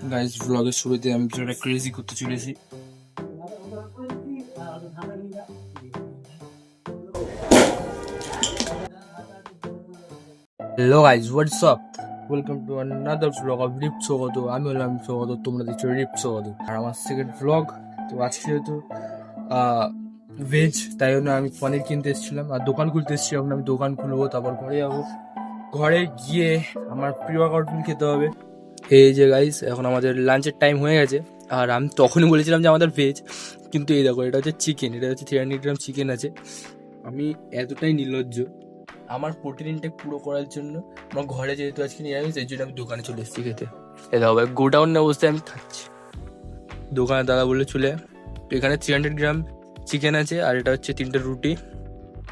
Guys ব্লগের শুরুতে আমি একটা ক্রেজি করতে চলেছি। Hello guys, what's up, welcome to another blog of রিপ সৌগত। আমি হলাম সৌগত, তোমরা দেখছো রিপ সৌগত, আর আমার সেকেন্ড ব্লগ। তো আজকে যেহেতু ভেজ, তাই জন্য আমি পনির কিনতে এসেছিলাম আর দোকান খুলতে এসেছিলাম। আমি দোকান খুলবো, তারপর ঘরে যাবো। ঘরে গিয়ে আমার প্রিয় কার্টুন খেতে হবে। এই যে গাইস, এখন আমাদের লাঞ্চের টাইম হয়ে গেছে, আর আমি তখনই বলেছিলাম যে আমাদের ভেজ, কিন্তু এই দেখো, এটা হচ্ছে চিকেন, এটা হচ্ছে 300 গ্রাম চিকেন আছে। আমি এতটাই নির্লজ্জ, আমার প্রোটিন ইনটেক পুরো করার জন্য আমার ঘরে যেহেতু আজকে নিরামিষ, এই জন্য আমি দোকানে চলে এসেছি খেতে। এই দেখো ভাই, গোডাউন অবস্থায় আমি খাচ্ছি। দোকানে দাদা বলে চলে, তো এখানে 300 গ্রাম চিকেন আছে, আর এটা হচ্ছে 3টে রুটি।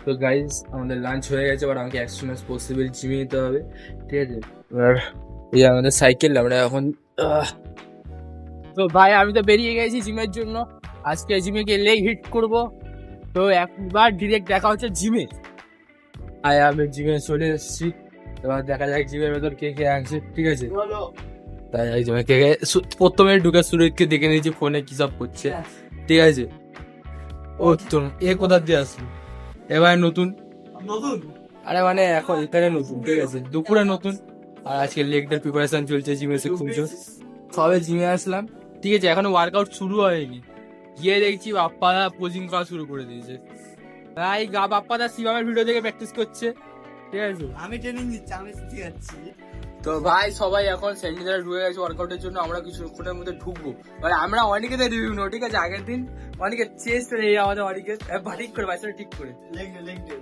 তো গাইজ, আমাদের লাঞ্চ হয়ে গেছে, এবার আমাকে অ্যাজ সুন অ্যাজ পসিবল জিমে নিতে হবে, ঠিক আছে? এবার এই আমাদের সাইকেল, আমরা এখন তো ভাই আমি তো বেরিয়ে গেছি জিমের জন্য। আজকে জিমে গিয়ে লেগ হিট করব। তো একবার ডিরেক্ট দেখা হচ্ছে জিমে। আমি জিমে চলে এসেছি, এবার দেখা যাক জিমের ভেতর কে কে আছে, ঠিক আছে? তাই জিমে কে কে প্রথমে ঢুকে সুরজকে দেখে নিয়েছি ফোনে কি সব করছে, ঠিক আছে? ও তো এ কোথা দিয়ে আসলো এবার নতুন নতুন, আরে মানে এখন এখানে নতুন, ঠিক আছে? দুপুরে নতুন, আর আজকে লেগটার প্রিপারেশন চলছে জিমে এসে খুব জোর। সবে জিমে আসলাম, ঠিক আছে? এখনো ওয়ার্কআউট শুরু হয়নি, গিয়ে দেখছি বাপ্পাদা পোজিং করা শুরু করে দিয়েছে। তাই বাপ্পাদা শিবামের ভিডিও দেখে প্র্যাকটিস করছে, ঠিক আছে? আমি ট্রেনিং দিচ্ছি, আমি শিখে যাচ্ছি। তো ভাই সবাই এখন সেন্টারে ঢুকে গেছে ওয়ার্কআউটের জন্য, আমরা কিছুক্ষণের মধ্যে ঢুকবো। মানে আমরা অনেকে রিভিউ নেবো, ঠিক আছে? আগের দিন অনেকে চেস্ট আমাদের অনেকে ঠিক করে বাইসটা ঠিক করে,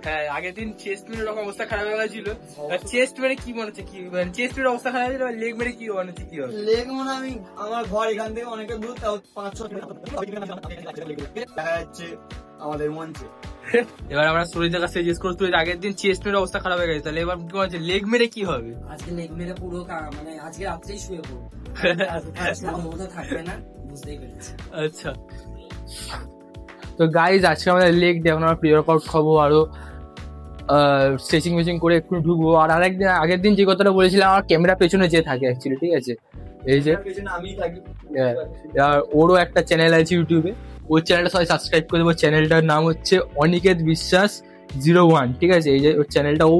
হ্যাঁ আগের দিন চেস্ট মেরে রকম অবস্থা খারাপ হয়ে গেছিল। চেস্ট মেরে কি মনে হচ্ছে, কি মানে চেস্ট মেরে অবস্থা খারাপ হয়েছিল, লেগ মেরে কি মনে হচ্ছে, কি হবে? লেগ মনে আমি আমার ঘর এখান থেকে অনেকটা দূর, তাও 5-6 দেখা যাচ্ছে আমাদের মঞ্চে। এবার আমরা সুরিজের কাছে জিজ্ঞেস করতে, আগের দিন চেস্ট মেরে অবস্থা খারাপ হয়ে গেছে, তাহলে এবার কি হচ্ছে, লেগ মেরে কি হবে? আজকে লেগ মেরে পুরো মানে আজকে রাত্রেই শুয়ে পড়বো, থাকবে না, বুঝতেই পেরেছি। আচ্ছা, তো গাইজ আজকে আমাদের লেগ ডে, এখন আমরা প্রি ওয়ার্কআউট খাবো, আরো স্ট্রেচিং মেচিং করে একটু ঢুকবো। আর আরেকদিন আগের দিন যে কথাটা বলেছিলাম, আমার ক্যামেরা পেছনে যে থাকে অ্যাকচুয়ালি, ঠিক আছে? এই যে আমি থাকি। আর ওরও একটা চ্যানেল আছে ইউটিউবে, ওর চ্যানেলটা সবাই সাবস্ক্রাইব করে দেবো। চ্যানেলটার নাম হচ্ছে অনিকেত বিশ্বাস 01, ঠিক আছে? এই যে ওর চ্যানেলটা, ও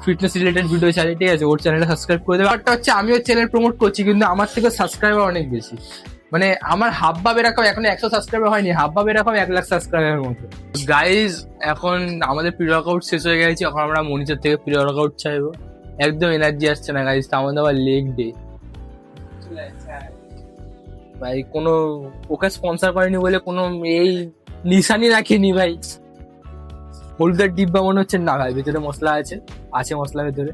ফিটনেস রিলেটেড ভিডিও ছাড়ে, ঠিক আছে? ওর চ্যানেলটা সাবস্ক্রাইব করে দেবে। আরটা হচ্ছে, আমি ওর চ্যানেল প্রমোট করছি, কিন্তু আমার থেকে সাবস্ক্রাইবার অনেক বেশি। মানে আমার হাব্বা এরকম এখন 100 সাবস্ক্রাইবার হয়নি, হাব্বা এরকম 1 লাখ সাবস্ক্রাইবারের মতো। গাইজ এখন আমাদের প্রি ওয়ার্কআউট শেষ হয়ে গেছে, এখন আমরা মনিটর থেকে প্রি ওয়ার্কআউট চাইবো। একদম এনার্জি আসছে না গাইজ, আমাদের আবার লেগ ডে। ভাই কোনো ওকে স্পন্সর করেনি বলে কোনো এই নিশানি রাখেনি ভাই। হলুদের ডিব্বা মনে হচ্ছে না ভাই, ভেতরে মশলা আছে মশলা ভেতরে।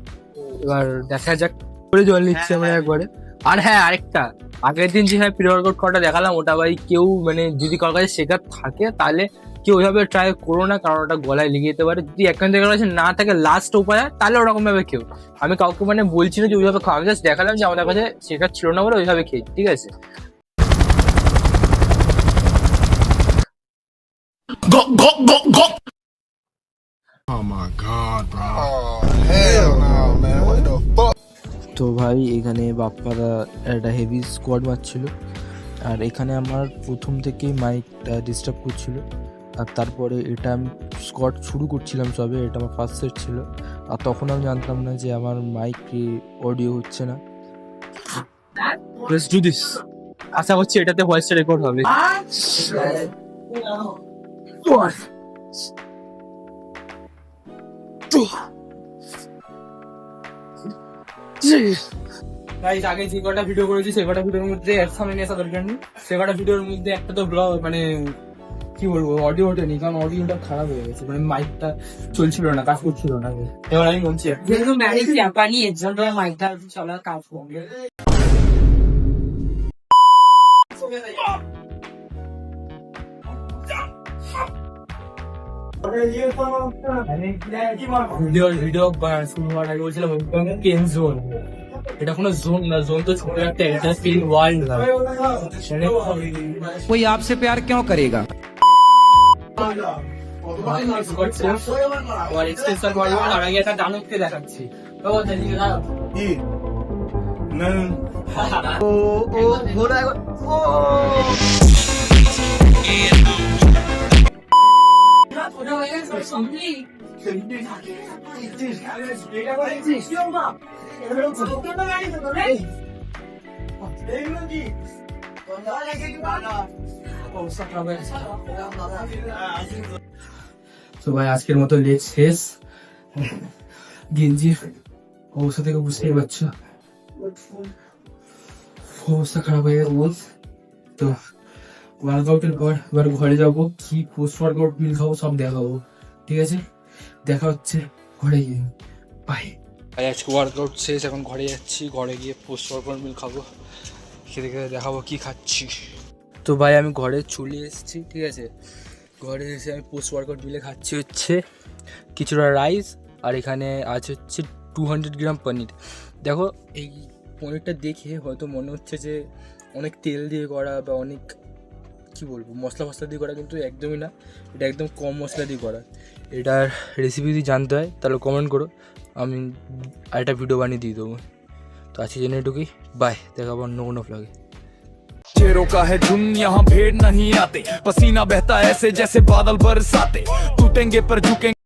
এবার দেখা যাক, করে জল নিচ্ছি আমরা একবারে। আর হ্যাঁ, আরেকটা, আগের দিন যে প্রি ওয়ার্কআউট করাটা দেখালাম, ওটা ভাই কেউ মানে যদি কারোর কাছে শেখার থাকে তাহলে কেউ ওইভাবে ট্রাই করো না, কারণ ওটা গলায় লেগে যেতে পারে। যদি একখান থেকে কাছে না থাকে লাস্ট উপায়, তাহলে ওরকম ভাবে কেউ, আমি কাউকে মানে বলছি না যে ওইভাবে খাওয়া, আমি জাস্ট দেখালাম যে আমাদের কাছে শেখার ছিল না বলে ওইভাবে খেয়ে, ঠিক আছে? Go, go, go, go! Oh my god, bro. Oh, hell no, man. What the fuck? তো ভাই এখানে বাপ্পারা একটা হেভি স্কোয়াড মারছিল, আর এখানে আমার প্রথম থেকেই মাইকটা ডিস্টার্ব করছিল। আর তারপরে এটা আমি স্কোয়াড শুরু করছিলাম সবে, এটা আমার ফার্স্ট সেট ছিল, আর তখন আমি জানতাম না যে আমার মাইকে অডিও হচ্ছে না। Let's do this. আশা করছি এটাতে ভয়েসটা রেকর্ড হবে। গাইস আগে যে কটা ভিডিও করেছি, সে কটা ভিডিওর মধ্যে একসাথে নিয়ে আসা দরকার নেই। সে কটা ভিডিওর মধ্যে একটা তো ব্লগ মানে কি বলবো, অডিও ওঠেনি, কারণ অডিওটা খারাপ হয়ে গেছে, মানে মাইকটা চলছিল না, কাজ করছিল না। এবার আমি বলছি যেহেতু ম্যারেজ জাপানি, এর জন্য মাইকটা চলা কাজ করবে। ভিডিও শুরু হওয়ার আগে বলছিলাম কেন জোন, এটা কোনো জোন না, জোন তো ছোট একটা এন্টারটেইন ওয়ার্ল্ড না। कोई आपसे प्यार क्यों करेगा? এক্সটেনশন আর আগে একটা দানবকে দেখাচ্ছি। ও ও ঘোড়া এখন ও ওটা হয়ে গেছে কমপ্লিট। এইগুলো কি অবস্থা খারাপ হয়ে গেছে। তো ভাই আজকের মতো লেজ শেষ। গেঞ্জির অবস্থা থেকে বুঝতেই পারছো অবস্থা খারাপ হয়ে গেছে বল। তো ওয়ার্কআউটের পর এবার ঘরে যাবো, কি পোস্ট ওয়ার্কআউট মিল খাবো সব দেখাবো, ঠিক আছে? দেখা হচ্ছে ঘরে গিয়ে, বাই। ভাই আজকে ওয়ার্কআউট শেষ, এখন ঘরে যাচ্ছি, ঘরে গিয়ে পোস্ট ওয়ার্কআউট মিল খাবো, খেতে খেতে দেখাবো কি খাচ্ছি। তো ভাই আমি ঘরে চলে এসেছি, ঠিক আছে? ঘরে এসে আমি পোস্ট ওয়ার্কআউট মিলে খাচ্ছি হচ্ছে কিছুটা রাইস, আর এখানে আছে হচ্ছে 200 গ্রাম পনির। দেখো এই পনিরটা দেখে হয়তো মনে হচ্ছে যে অনেক তেল দিয়ে করা বা অনেক কী বলবো মশলা ফসলা দিয়ে করা, কিন্তু একদমই না, এটা একদম কম মশলা দিয়ে করা। এটার রেসিপি যদি জানতে হয় তাহলে কমেন্ট করো, আমি আরেকটা ভিডিও বানিয়ে দিয়ে দেবো। তো আজকের জন্য এটুকুই, বাই, দেখাবো অন্য কোনো ভ্লগে। शेरों का है झुंड यहाँ भेड़ नहीं आते पसीना बहता ऐसे जैसे बादल बरसाते टूटेंगे पर झुकेंगे